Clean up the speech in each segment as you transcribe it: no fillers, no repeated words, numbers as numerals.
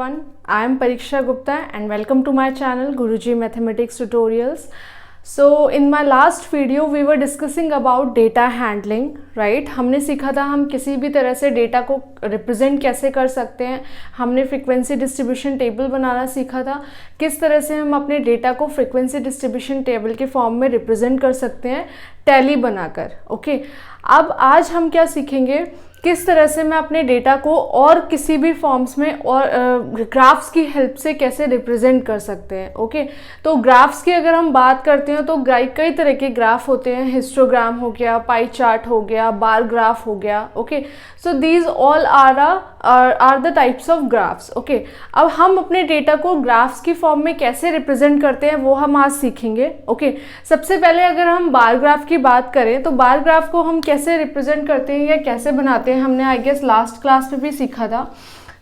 everyone. I am Pariksha Gupta and welcome to my channel Guruji Mathematics Tutorials. So in my last video we were discussing about data handling, right? हमने सीखा था हम किसी भी तरह से data को रिप्रेजेंट कैसे कर सकते हैं. हमने फ्रीक्वेंसी डिस्ट्रीब्यूशन टेबल बनाना सीखा था. किस तरह से हम अपने डेटा को फ्रीक्वेंसी डिस्ट्रीब्यूशन टेबल के फॉर्म में रिप्रेजेंट कर सकते हैं टैली बनाकर. ओके, अब आज हम क्या सीखेंगे, किस तरह से मैं अपने डेटा को और किसी भी फॉर्म्स में और ग्राफ्स की हेल्प से कैसे रिप्रेजेंट कर सकते हैं. ओके, तो ग्राफ्स की अगर हम बात करते हैं तो कई तरह के ग्राफ होते हैं. हिस्टोग्राम हो गया, पाई चार्ट हो गया, बार ग्राफ हो गया. Okay, so these all are the types of graphs. Okay, अब हम अपने डेटा को ग्राफ्स की फॉर्म में कैसे रिप्रेजेंट करते हैं वो हम आज सीखेंगे. ओके, सबसे पहले अगर हम बार ग्राफ की बात करें तो बार ग्राफ को हम कैसे रिप्रेजेंट करते हैं या कैसे बनाते हैं, हमने आई गेस लास्ट क्लास में भी सीखा था.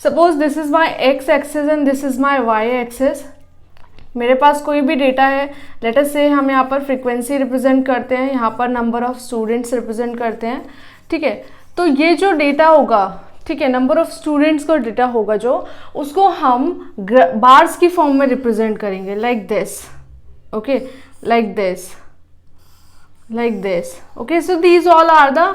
Suppose this is my X axis and this is my Y axis. मेरे पास कोई भी डेटा है, लेट अस से हम यहाँ पर फ्रीक्वेंसी रिप्रेजेंट करते हैं, यहाँ पर नंबर ऑफ स्टूडेंट्स रिप्रेजेंट करते हैं. ठीक है, तो ये जो डेटा होगा, ठीक है, नंबर ऑफ स्टूडेंट्स का डेटा होगा जो, उसको हम बार्स की फॉर्म में रिप्रेजेंट करेंगे like this. Okay, like this, like this. Okay, so these all are the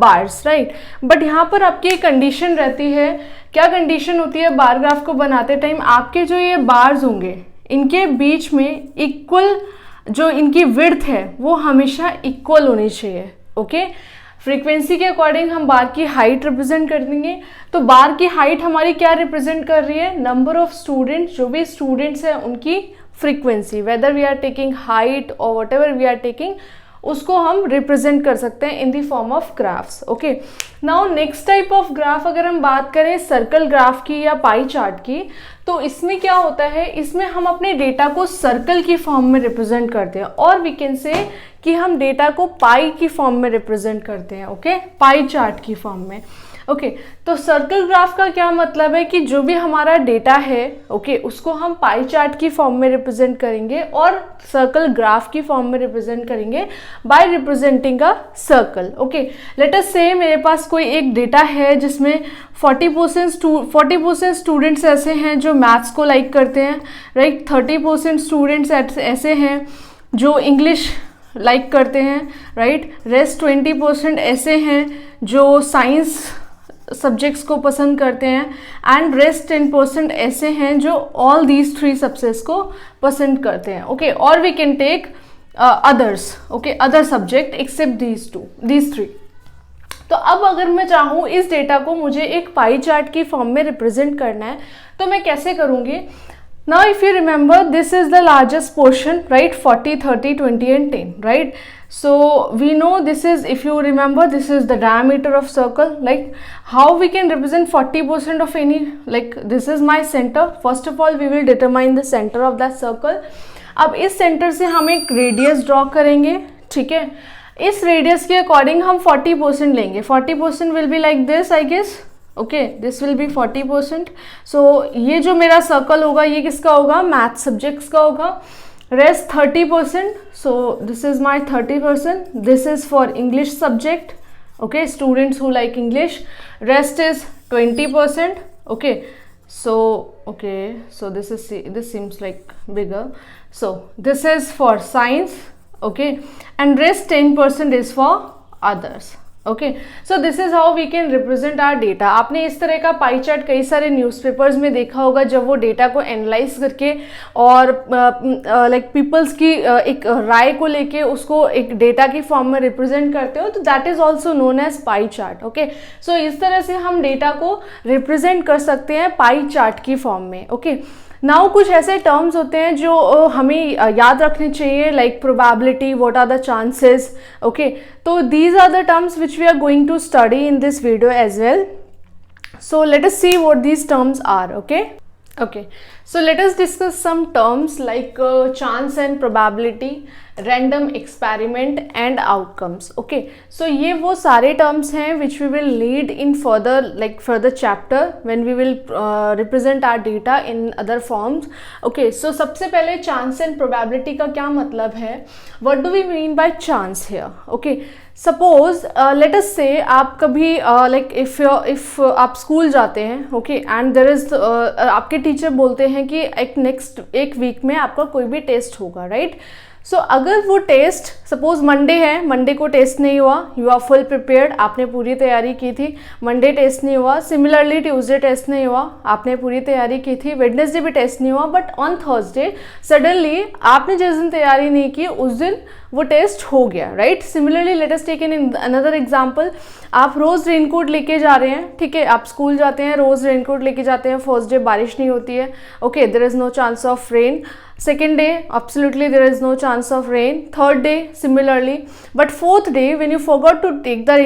bars, right? But यहाँ पर आपकी एक कंडीशन रहती है. क्या कंडीशन होती है बार ग्राफ को बनाते टाइम? आपके जो ये बार्स होंगे इनके बीच में इक्वल जो इनकी विड्थ है वो हमेशा इक्वल होनी चाहिए. ओके, फ्रीक्वेंसी के अकॉर्डिंग हम बार की हाइट रिप्रेजेंट कर देंगे. तो बार की हाइट हमारी क्या रिप्रेजेंट कर रही है? नंबर ऑफ स्टूडेंट्स, जो भी स्टूडेंट्स हैं उनकी frequency, whether we are taking height और whatever we are taking, उसको हम रिप्रेजेंट कर सकते हैं in the form of graphs. Okay, now next type of graph अगर हम बात करें सर्कल ग्राफ की या पाई चार्ट की, तो इसमें क्या होता है, इसमें हम अपने डेटा को सर्कल की फॉर्म में रिप्रेजेंट करते हैं, और वी कैन से कि हम डेटा को पाई की फॉर्म में रिप्रेजेंट करते हैं. ओके, पाई चार्ट की फॉर्म में. ओके, तो सर्कल ग्राफ का क्या मतलब है कि जो भी हमारा डेटा है, ओके, उसको हम पाई चार्ट की फॉर्म में रिप्रेजेंट करेंगे और सर्कल ग्राफ की फॉर्म में रिप्रेजेंट करेंगे by representing a circle. Okay, let us say मेरे पास कोई एक डेटा है जिसमें 40% स्टूडेंट्स ऐसे हैं जो मैथ्स को लाइक करते हैं, राइट. 30% स्टूडेंट्स ऐसे हैं जो इंग्लिश लाइक करते हैं, राइट. रेस्ट 20% ऐसे हैं जो साइंस सब्जेक्ट्स को पसंद करते हैं, एंड रेस्ट 10% ऐसे हैं जो ऑल दीज 3 सब्जेक्ट्स को पसंद करते हैं. ओके, और we can take others. Okay, other subject except these 3. तो अब अगर मैं चाहूँ इस डेटा को मुझे एक पाई चार्ट की फॉर्म में रिप्रेजेंट करना है तो मैं कैसे करूँगी? Now if you remember, this is the largest portion, right? 40, 30, 20 and 10, right? So we know this is, if you remember, this is the diameter of circle. Like how we can represent 40% of any, like this is my center. First of all we will determine the center of that circle. अब इस centre से हम एक radius draw करेंगे. ठीक है, इस radius के अकॉर्डिंग हम 40% लेंगे. 40% will be like this, I guess. Okay, this will be 40%. सो ये जो मेरा सर्कल होगा ये किसका होगा? मैथ सब्जेक्ट्स का होगा. Rest 30%. So this is my 30%. This is for English subject. Okay, students who like English. Rest is 20%. Okay, so this seems like bigger. So this is for science. Okay, and rest 10% is for others. Okay, so this is how we can represent our data. आपने इस तरह का pie chart कई सारे newspapers में देखा होगा जब वो डेटा को एनालाइज करके और लाइक पीपल्स की एक राय को लेके उसको एक डेटा की फॉर्म में रिप्रेजेंट करते हो, तो that is also known as pie chart. Okay, so इस तरह से हम डेटा को रिप्रेजेंट कर सकते हैं पाई चार्ट की फॉर्म में. ओके, नाउ कुछ ऐसे टर्म्स होते हैं जो हमें याद रखने चाहिए, like probability, what are the chances. Okay, तो these are the terms which we are going to study in this video as well. So let us see what these terms are. Okay, so let us discuss some terms like chance and probability. Random experiment and outcomes. Okay, so ये वो सारे terms हैं which we will lead in further chapter when we will represent our data in other forms. Okay, so सबसे पहले chance and probability का क्या मतलब है, what do we mean by chance here. Okay, suppose let us say आप कभी if आप school जाते हैं, ओके, एंड देयर इज आपके टीचर बोलते हैं कि एक वीक में आपका कोई भी टेस्ट होगा, राइट. सो अगर वो टेस्ट सपोज मंडे है, मंडे को टेस्ट नहीं हुआ, यू आर फुल प्रिपेयर्ड, आपने पूरी तैयारी की थी, मंडे टेस्ट नहीं हुआ. सिमिलरली ट्यूसडे टेस्ट नहीं हुआ, आपने पूरी तैयारी की थी, वेडनेसडे भी टेस्ट नहीं हुआ, बट ऑन थर्सडे सडनली आपने जिस दिन तैयारी नहीं की उस दिन वो टेस्ट हो गया, right. Similarly let us take in another example. आप रोज़ रेनकोट लेके जा रहे हैं, ठीक है, आप स्कूल जाते हैं, रोज़ रेनकोट लेके जाते हैं, फर्स्ट डे बारिश नहीं होती है, okay, there is no chance of rain. Second day, absolutely there is no chance of rain. Third day, similarly. But fourth day, when you forgot to take the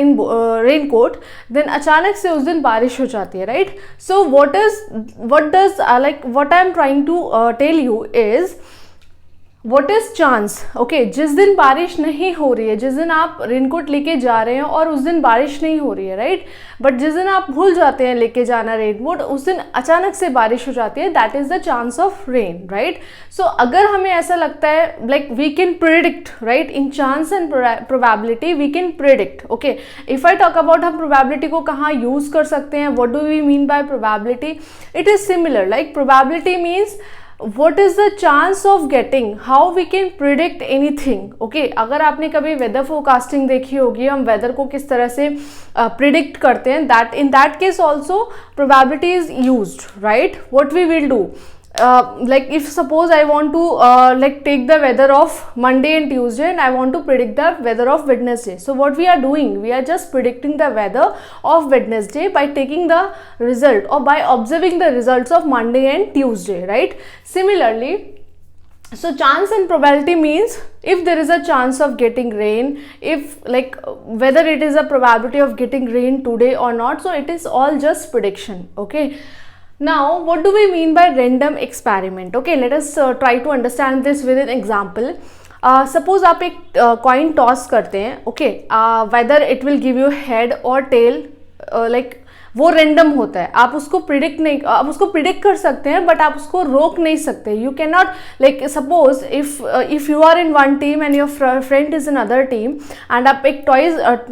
raincoat, then अचानक से उस दिन बारिश हो जाती है, right? So what I am trying to tell you is, what is chance. Okay, जिस दिन बारिश नहीं हो रही है, जिस दिन आप रेनकोट लेके जा रहे हैं और उस दिन बारिश नहीं हो रही है, राइट, बट जिस दिन आप भूल जाते हैं लेके जाना रेनकोट, उस दिन अचानक से बारिश हो जाती है, that is the chance of rain, right. So अगर हमें ऐसा लगता है like we can predict, right, in chance and probability we can predict. Okay, if I talk about हम प्रोबेबिलिटी को कहाँ यूज कर सकते हैं, what do we mean by probability. It is similar, like probability means what is the chance of getting, how we can predict anything. okay, अगर आपने कभी weather forecasting देखी होगी, हम वेदर को किस तरह से प्रिडिक्ट करते हैं, that in that case also probability is used, right. What we will do, like if suppose I want to take the weather of Monday and Tuesday and I want to predict the weather of Wednesday. So what we are doing, we are just predicting the weather of Wednesday by taking the result or by observing the results of Monday and Tuesday, right. Similarly, so chance and probability means if there is a chance of getting rain, if whether it is a probability of getting rain today or not, so it is all just prediction. Okay, now what do we mean by random experiment. Okay, let us try to understand this with an example. Suppose आप एक coin toss करते हैं, okay, whether it will give you head or tail, वो random होता है, आप उसको predict कर सकते हैं बट आप उसको रोक नहीं सकते. You can not, like suppose if you are in one team and your friend is in other team and आप एक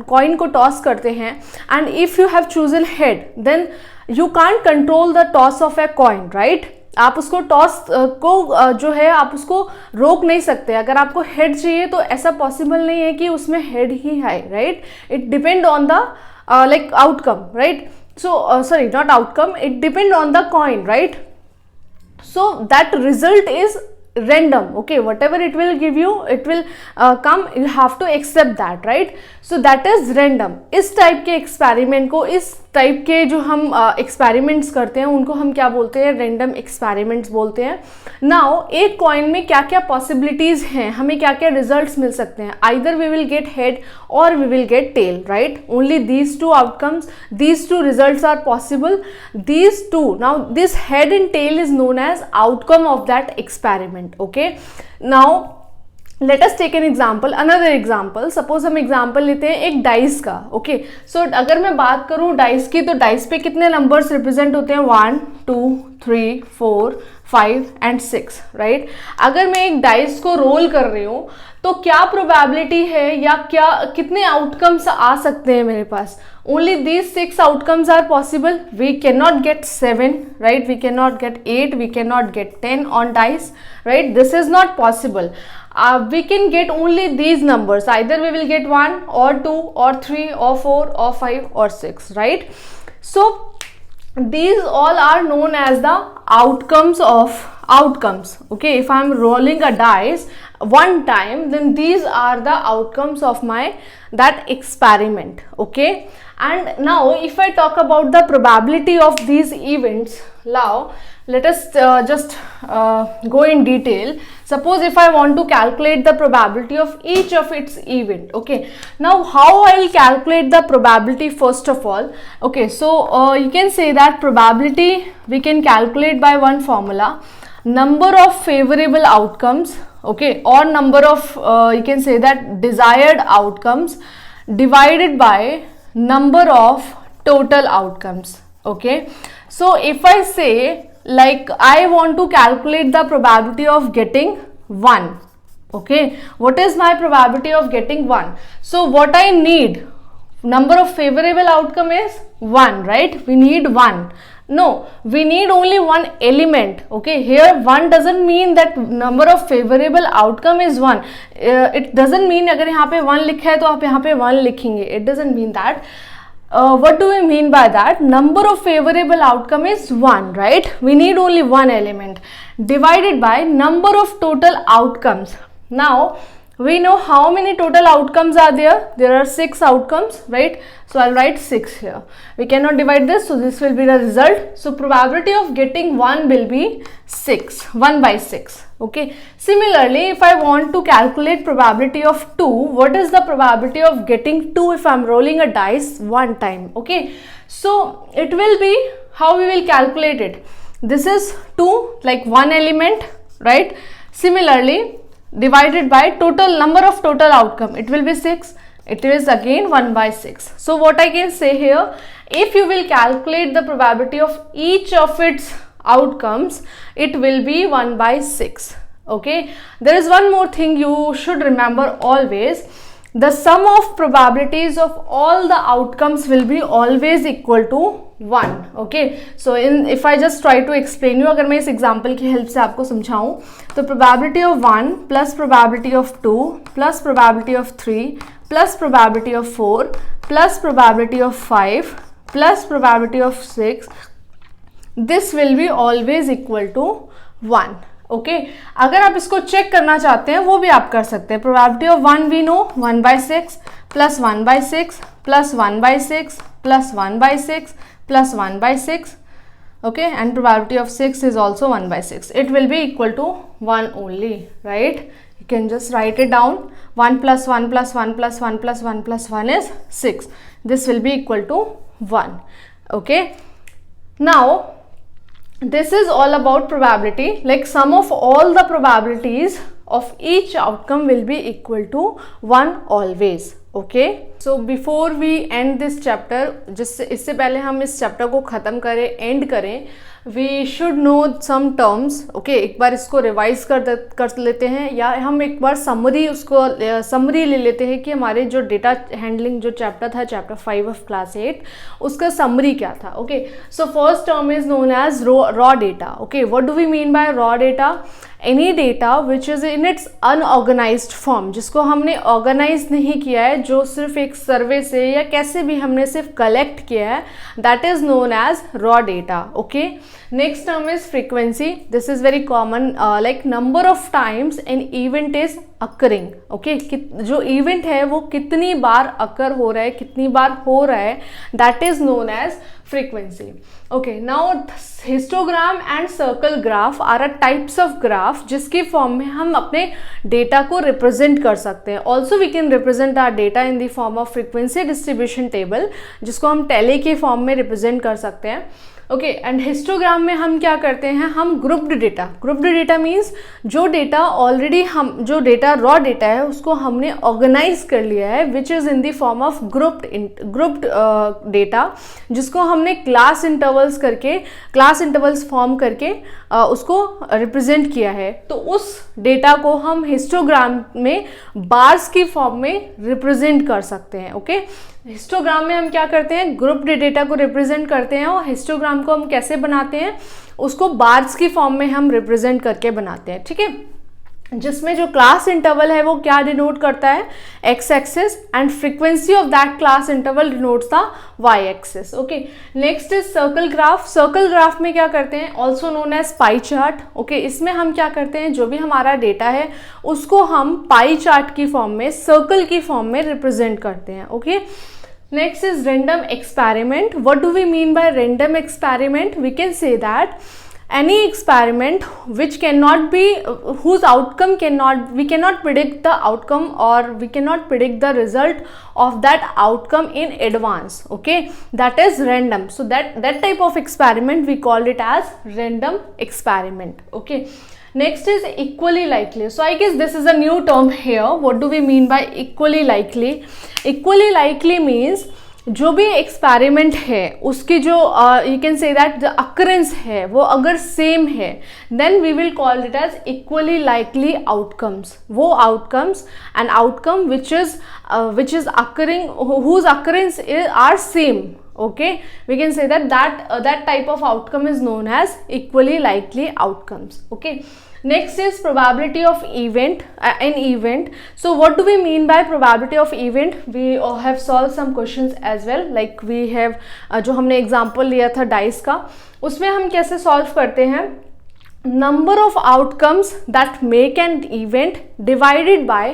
कॉइन को टॉस करते हैं and if you have chosen head, then you can't control the toss of a coin, right. आप उसको toss को जो है आप उसको रोक नहीं सकते. अगर आपको हेड चाहिए तो ऐसा पॉसिबल नहीं है कि उसमें हेड ही है, right. It depend on the outcome, right. So sorry, not outcome, it depend on the coin, right. So that result is random. Okay, whatever it will give you, it will come, you have to accept that, right. So that is random. इस type के experiment को, इस type के जो हम experiments करते हैं उनको हम क्या बोलते हैं, रैंडम एक्सपेरिमेंट्स बोलते हैं. नाउ एक कॉइन में क्या क्या पॉसिबिलिटीज हैं, हमें क्या क्या रिजल्ट्स मिल सकते हैं. Either we will get head और we will get tail, right. Only these two outcomes, these two results are possible. These two, now this head and tail is known as outcome of that experiment. Okay, now let us take an example, another example. Suppose हम example लेते हैं एक dice का. Okay, सो अगर मैं बात करूं dice की, तो डाइस पे कितने नंबर्स रिप्रेजेंट होते हैं, 1 2 3 4 5 एंड 6, राइट. अगर मैं एक डाइस को रोल कर रही हूँ तो क्या प्रोबेबिलिटी है या क्या कितने आउटकम्स आ सकते हैं मेरे पास. only these 6 outcomes are possible. We cannot get 7, right. We cannot get 8, we cannot get 10 on dice, right. This is not possible. We can get only these numbers. Either we will get 1 or 2 or 3 or 4 or 5 or 6, right. So these all are known as the outcomes of outcomes. Okay, if I am rolling a dice one time, then these are the outcomes of my that experiment. Okay, and now if I talk about the probability of these events, now let us just go in detail. Suppose if I want to calculate the probability of each of its event. Okay, now how I will calculate the probability first of all. Okay, so you can say that probability we can calculate by one formula, number of favorable outcomes. okay, or number of you can say that desired outcomes divided by number of total outcomes. Okay, so if I say like I want to calculate the probability of getting 1, okay, what is my probability of getting 1? So what I need, number of favorable outcome is 1, right? We need 1. No, we need only one element. Okay, here 1 doesn't mean that number of favorable outcome is 1. It doesn't mean अगर यहाँ पे 1 लिखा है तो आप यहाँ पे 1 लिखेंगे. It doesn't mean that. What do we mean by that? Number of favorable outcome is 1, right? We need only one element divided by number of total outcomes. Now we know how many total outcomes are there. There are 6 outcomes, right? So I'll write 6 here. We cannot divide this, so this will be the result. So probability of getting 1 will be 6, 1 by 6. Okay. Similarly, if I want to calculate probability of 2, what is the probability of getting 2 if I'm rolling a dice one time? Okay. So it will be, how we will calculate it? This is 2, like one element, right? Similarly, divided by total number of total outcome, it will be 6. It is again 1 by 6. So what I can say here, if you will calculate the probability of each of its outcomes, it will be 1 by 6. Okay, there is one more thing you should remember always. The sum of probabilities of all the outcomes will be always equal to 1. Okay, so if I just try to explain you, अगर मैं इस example की help से आपको समझाऊं, तो probability of 1 plus probability of 2 plus probability of 3 plus probability of 4 plus probability of 5 plus probability of 6, this will be always equal to 1. Okay, अगर आप इसको चेक करना चाहते हैं वो भी आप कर सकते हैं. Probability of 1 we know 1 by 6 plus 1 by 6 plus 1 by 6 plus 1 by 6 plus 1 by 6. Okay, and probability of 6 is also 1 by 6. It will be equal to 1 only, right? You can just write it down. 1 plus 1 plus 1 plus 1 plus 1 plus 1 is 6. This will be equal to 1. Okay, now this is all about probability, like sum of all the probabilities of each outcome will be equal to 1 always. Okay, so before we end this chapter, जिससे इससे पहले हम इस chapter को ख़त्म करें, end करें, we should know some terms. Okay, एक बार इसको रिवाइज कर लेते हैं, या हम एक बार समरी ले लेते हैं कि हमारे जो डेटा हैंडलिंग जो चैप्टर था, चैप्टर 5 ऑफ क्लास 8, उसका समरी क्या था. Okay, so first term is known as raw data. Okay, what do we mean by raw data? Any data which is in its unorganized form, जिसको हमने organise नहीं किया है, जो सिर्फ एक सर्वे से या कैसे भी हमने सिर्फ कलेक्ट किया है, that is known as raw data. Okay, next term is frequency. This is very common, like number of times an event is occurring. Okay, जो इवेंट है वो कितनी बार अकर हो रहा है, कितनी बार हो रहा है, that is known as frequency. Okay, now histogram and circle graph are a types of graph जिसके फॉर्म में हम अपने डेटा को रिप्रेजेंट कर सकते हैं. Also we can represent our data in the form of frequency distribution table, जिसको हम टेली के फॉर्म में रिप्रेजेंट कर सकते हैं. ओके, एंड हिस्टोग्राम में हम क्या करते हैं, हम ग्रुप्ड डेटा मीन्स जो डेटा ऑलरेडी हम जो डेटा रॉ डेटा है उसको हमने ऑर्गेनाइज कर लिया है, विच is in the form of grouped data, जिसको हमने क्लास इंटरवल्स फॉर्म करके उसको रिप्रेजेंट किया है. तो उस डेटा को हम हिस्टोग्राम में बार्स की फॉर्म में रिप्रेजेंट कर सकते हैं. ओके, हिस्टोग्राम में हम क्या करते हैं, ग्रुप्ड डेटा को रिप्रेजेंट करते हैं, और हिस्टोग्राम को हम कैसे बनाते हैं, उसको बार्स की फॉर्म में हम रिप्रेजेंट करके बनाते हैं. ठीक है, जिसमें जो क्लास इंटरवल है वो क्या डिनोट करता है, X axis, and frequency of that class interval denotes the Y axis. Okay, next is circle graph. Circle graph में क्या करते हैं, also known as pie chart. Okay, इसमें हम क्या करते हैं, जो भी हमारा डेटा है उसको हम पाई चार्ट की फॉर्म में, सर्कल की फॉर्म में रिप्रेजेंट करते हैं. Okay, next is random experiment. What do we mean by random experiment? We can say that any experiment which cannot be, whose outcome we cannot predict the outcome, or we cannot predict the result of that outcome in advance. Okay, that is random. So that type of experiment we call it as random experiment. Okay, Next is equally likely. So I guess this is a new term here. What do we mean by equally likely? Equally likely means जो भी experiment है उसकी जो you can say that the occurrence है वो अगर same है, then we will call it as equally likely outcomes. वो outcomes, an outcome which is occurring whose occurrence are same. Okay, we can say that type of outcome is known as equally likely outcomes. Okay, next is probability of an event. So what do we mean by probability of event? We have solved some questions as well, like we have जो हमने example लिया था dice का, उसमें हम कैसे solve करते हैं, number of outcomes that make an event divided by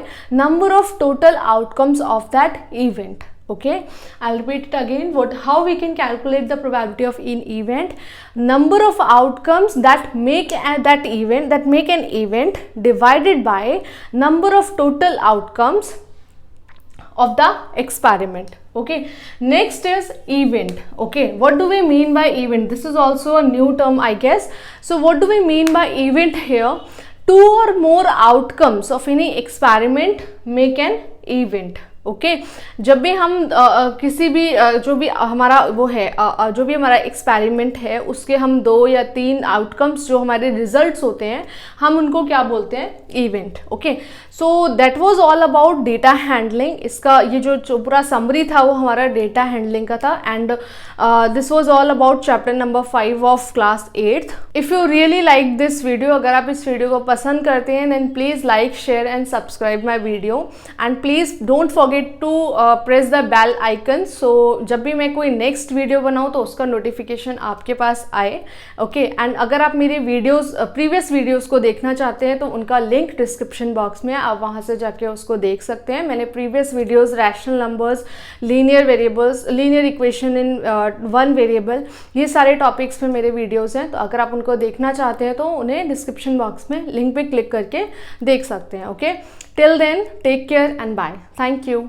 number of total outcomes of that event. Okay, I'll repeat it again. How we can calculate the probability of an event? Number of outcomes that make an event divided by number of total outcomes of the experiment. Okay, next is event. Okay, what do we mean by event? This is also a new term, I guess. So what do we mean by event here? Two or more outcomes of any experiment make an event. Okay जब भी हम किसी भी जो भी हमारा वो है जो भी हमारा एक्सपेरिमेंट है उसके हम 2 या 3 आउटकम्स जो हमारे रिजल्ट्स होते हैं हम उनको क्या बोलते हैं, event. Okay, so that was all about data handling. इसका ये जो पूरा समरी था वो हमारा डेटा हैंडलिंग का था. And this was all about chapter number 5 of class 8th. If you really like this video, अगर आप इस वीडियो को पसंद करते हैं then please like, share and subscribe my video. And please don't forget to press the bell icon, so जब भी मैं कोई नेक्स्ट वीडियो बनाऊँ तो उसका नोटिफिकेशन आपके पास आए. ओके, एंड अगर आप मेरी वीडियोस प्रीवियस वीडियोस को देखना चाहते हैं तो उनका लिंक डिस्क्रिप्शन बॉक्स में, आप वहाँ से जाके उसको देख सकते हैं. मैंने previous videos rational numbers, linear variables, linear equation in one variable, ये सारे टॉपिक्स पे मेरे वीडियोस हैं. तो अगर आप उनको देखना चाहते हैं तो उन्हें डिस्क्रिप्शन बॉक्स में लिंक पे क्लिक करके देख सकते हैं. Okay, till then take care and bye. Thank you.